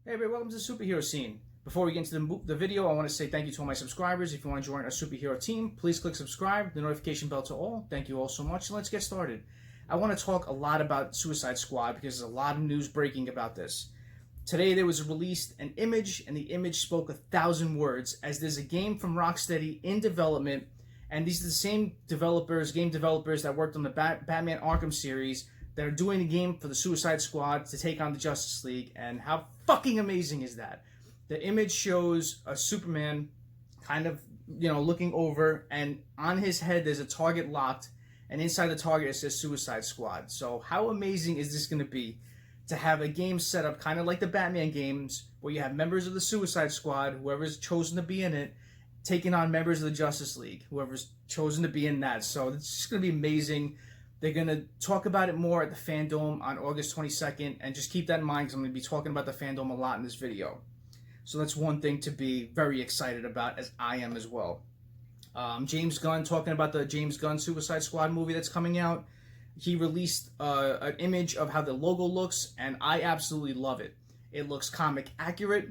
Hey everybody, welcome to the superhero scene. Before we get into the video, I want to say thank you to all my subscribers. If you want to join our superhero team, please click subscribe, the notification bell to all. Thank you all so much, and let's get started. I want to talk a lot about Suicide Squad because there's a lot of news breaking about this. Today there was released an image, and the image spoke 1,000 words, as there's a game from Rocksteady in development, and these are the same game developers that worked on the Batman Arkam series, that are doing a game for the Suicide Squad to take on the Justice League, and how fucking amazing is that? The image shows a Superman kind of, looking over, and on his head there's a target locked, and inside the target it says Suicide Squad. So how amazing is this going to be to have a game set up kind of like the Batman games, where you have members of the Suicide Squad, whoever's chosen to be in it, taking on members of the Justice League, whoever's chosen to be in that. So it's just going to be amazing. They're going to talk about it more at the Fandome on August 22nd, and just keep that in mind because I'm going to be talking about the Fandome a lot in this video. So that's one thing to be very excited about, as I am as well. James Gunn, talking about the James Gunn Suicide Squad movie that's coming out, he released an image of how the logo looks, and I absolutely love it. It looks comic accurate.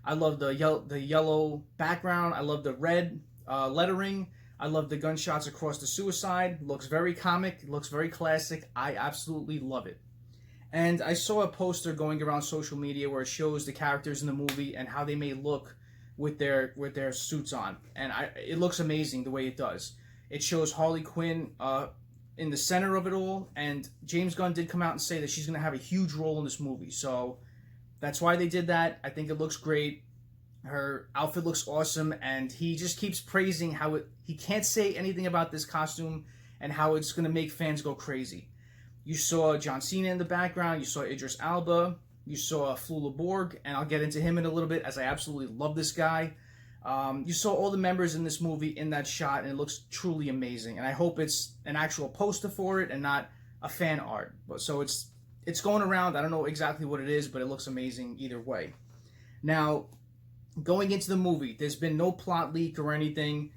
I love the yellow background. I love the red lettering. I love the gunshots across the suicide. It looks very comic. It looks very classic. I absolutely love it. And I saw a poster going around social media where it shows the characters in the movie and how they may look with their suits on. And it looks amazing the way it does. It shows Harley Quinn in the center of it all. And James Gunn did come out and say that she's going to have a huge role in this movie. So that's why they did that. I think it looks great. Her outfit looks awesome, and he just keeps praising how he can't say anything about this costume and how it's going to make fans go crazy. You saw John Cena in the background, you saw Idris Alba, you saw Flula Borg, and I'll get into him in a little bit, as I absolutely love this guy. You saw all the members in this movie in that shot, and it looks truly amazing. And I hope it's an actual poster for it and not a fan art. So it's going around. I don't know exactly what it is, but it looks amazing either way. Now, going into the movie, there's been no plot leak or anything.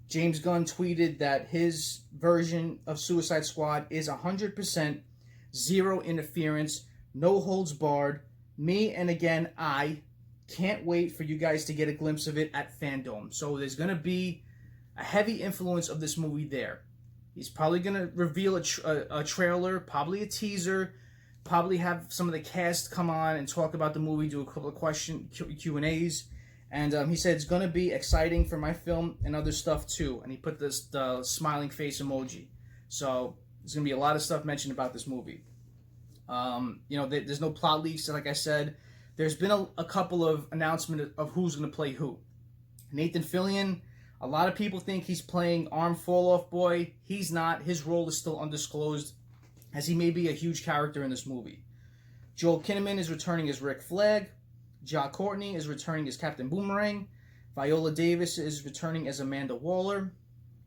James Gunn tweeted that his version of Suicide Squad is 100% zero interference, no holds barred. Me, and again, I can't wait for you guys to get a glimpse of it at Fandome. So there's going to be a heavy influence of this movie there. He's probably going to reveal a trailer, probably a teaser, probably have some of the cast come on and talk about the movie, do a couple of Q&As, and he said it's going to be exciting for my film and other stuff too, and he put the smiling face emoji. So there's going to be a lot of stuff mentioned about this movie. There's no plot leaks, like I said. There's been a couple of announcements of who's going to play who. Nathan Fillion, a lot of people think he's playing Arm Fall Off Boy. He's not. His role is still undisclosed, as he may be a huge character in this movie. Joel Kinnaman is returning as Rick Flag. Ja Courtney is returning as Captain Boomerang. Viola Davis is returning as Amanda Waller.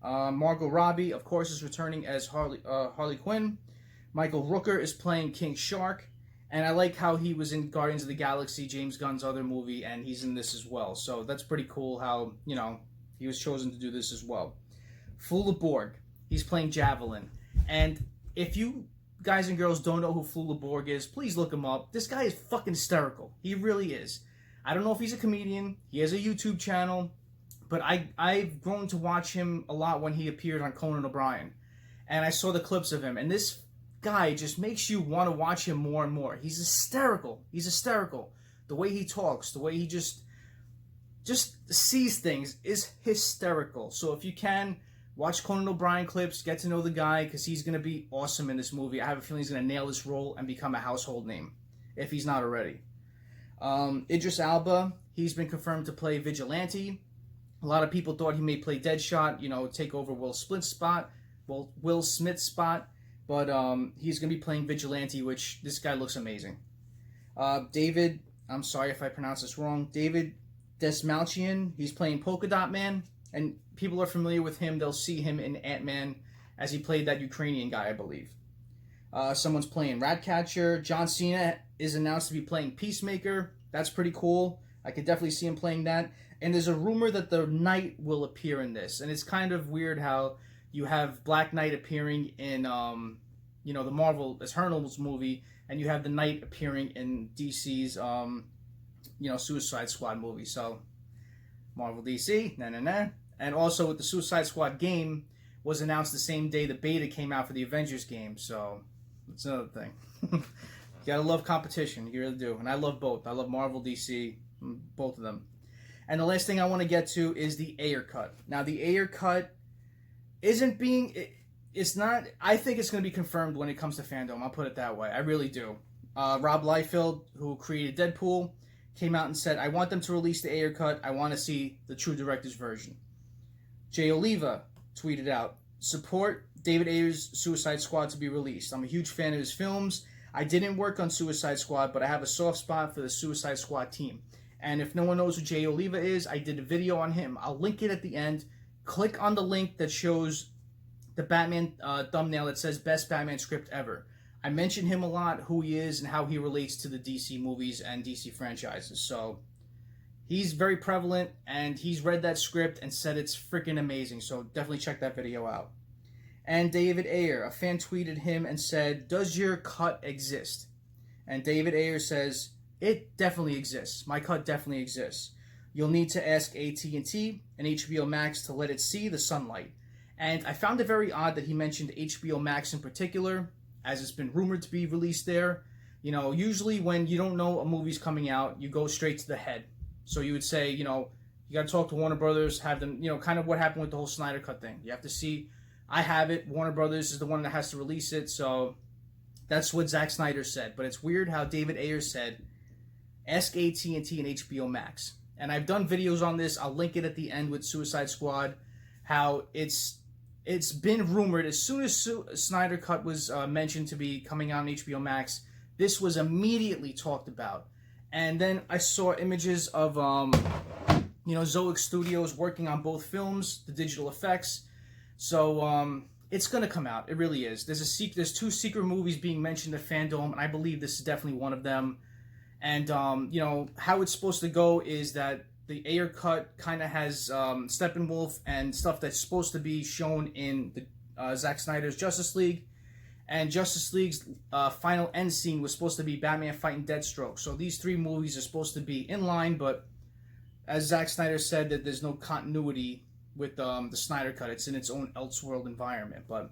Margot Robbie, of course, is returning as Harley Quinn. Michael Rooker is playing King Shark. And I like how he was in Guardians of the Galaxy, James Gunn's other movie, and he's in this as well. So that's pretty cool how, he was chosen to do this as well. Flula Borg, he's playing Javelin. And if you guys and girls don't know who Flula Borg is, please look him up. This guy is fucking hysterical. He really is. I don't know if he's a comedian. He has a YouTube channel. But I've grown to watch him a lot when he appeared on Conan O'Brien. And I saw the clips of him. And this guy just makes you want to watch him more and more. He's hysterical. He's hysterical. The way he talks, the way he just sees things is hysterical. So if you can, watch Conan O'Brien clips, get to know the guy, because he's going to be awesome in this movie. I have a feeling he's going to nail this role and become a household name, if he's not already. Idris Alba, he's been confirmed to play Vigilante. A lot of people thought he may play Deadshot, take over Will Smith's spot. But he's going to be playing Vigilante, which this guy looks amazing. David, I'm sorry if I pronounce this wrong, David Desmalchian, he's playing Polka Dot Man. And people are familiar with him. They'll see him in Ant-Man, as he played that Ukrainian guy, I believe. Someone's playing Ratcatcher. John Cena is announced to be playing Peacemaker. That's pretty cool. I could definitely see him playing that. And there's a rumor that the Knight will appear in this. And it's kind of weird how you have Black Knight appearing in you know, the Marvel Eternals movie, and you have the Knight appearing in DC's, you know, Suicide Squad movie. So, Marvel DC, nah. And also with the Suicide Squad game was announced the same day the beta came out for the Avengers game. So, that's another thing. You gotta love competition, you really do. And I love both. I love Marvel, DC, both of them. And the last thing I want to get to is the Ayer Cut. Now, the Ayer Cut isn't being... It's not... I think it's going to be confirmed when it comes to Fandome. I'll put it that way. I really do. Rob Liefeld, who created Deadpool, came out and said, I want them to release the Ayer Cut. I want to see the true director's version. Jay Oliva tweeted out, support David Ayer's Suicide Squad to be released. I'm a huge fan of his films. I didn't work on Suicide Squad, but I have a soft spot for the Suicide Squad team. And if no one knows who Jay Oliva is, I did a video on him. I'll link it at the end. Click on the link that shows the Batman thumbnail that says Best Batman Script Ever. I mention him a lot, who he is, and how he relates to the DC movies and DC franchises. So he's very prevalent, and he's read that script and said it's freaking amazing. So definitely check that video out. And David Ayer, a fan tweeted him and said, does your cut exist? And David Ayer says, it definitely exists. My cut definitely exists. You'll need to ask AT&T and HBO Max to let it see the sunlight. And I found it very odd that he mentioned HBO Max in particular, as it's been rumored to be released there. You know, usually when you don't know a movie's coming out, you go straight to the head. So you would say, you know, you got to talk to Warner Brothers, have them, you know, kind of what happened with the whole Snyder Cut thing. You have to see, I have it, Warner Brothers is the one that has to release it, so that's what Zack Snyder said. But it's weird how David Ayer said, ask AT&T and HBO Max. And I've done videos on this. I'll link it at the end with Suicide Squad. How it's been rumored as soon as Snyder Cut was mentioned to be coming out on HBO Max, this was immediately talked about. And then I saw images of you know, Zoic Studios working on both films, the digital effects. So it's gonna come out. It really is. There's two secret movies being mentioned at Fandome, and I believe this is definitely one of them. And, you know, how it's supposed to go is that the Ayer Cut kind of has Steppenwolf and stuff that's supposed to be shown in the Zack Snyder's Justice League. And Justice League's final end scene was supposed to be Batman fighting Deathstroke. So these three movies are supposed to be in line, but as Zack Snyder said, that there's no continuity with the Snyder Cut. It's in its own Elseworld environment, but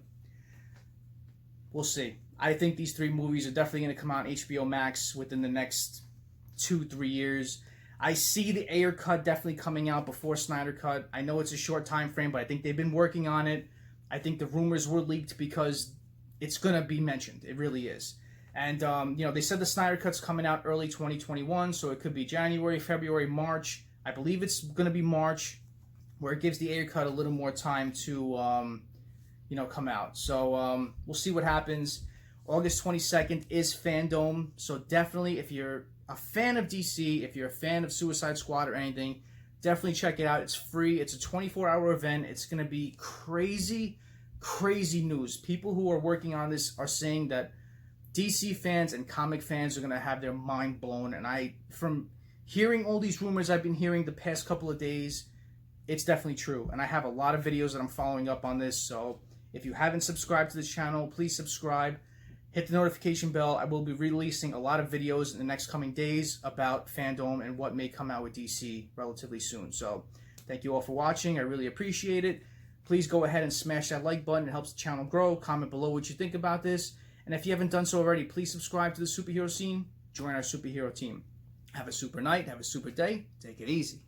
we'll see. I think these three movies are definitely going to come out on HBO Max within the next 2-3 years. I see the Ayer Cut definitely coming out before Snyder Cut. I know it's a short time frame, but I think they've been working on it. I think the rumors were leaked because it's going to be mentioned. It really is. And, you know, they said the Snyder Cut's coming out early 2021, so it could be January, February, March. I believe it's going to be March, where it gives the Ayer Cut a little more time to, you know, come out. So we'll see what happens. August 22nd is Fandome, so definitely if you're a fan of DC, if you're a fan of Suicide Squad or anything, definitely check it out. It's free. It's a 24-hour event. It's going to be crazy, crazy news. People who are working on this are saying that DC fans and comic fans are going to have their mind blown. And from hearing all these rumors I've been hearing the past couple of days, it's definitely true. And I have a lot of videos that I'm following up on this. So if you haven't subscribed to this channel, please subscribe. Hit the notification bell. I will be releasing a lot of videos in the next coming days about Fandome and what may come out with DC relatively soon. So thank you all for watching. I really appreciate it. Please go ahead and smash that like button. It helps the channel grow. Comment below what you think about this. And if you haven't done so already, please subscribe to the superhero scene. Join our superhero team. Have a super night. Have a super day. Take it easy.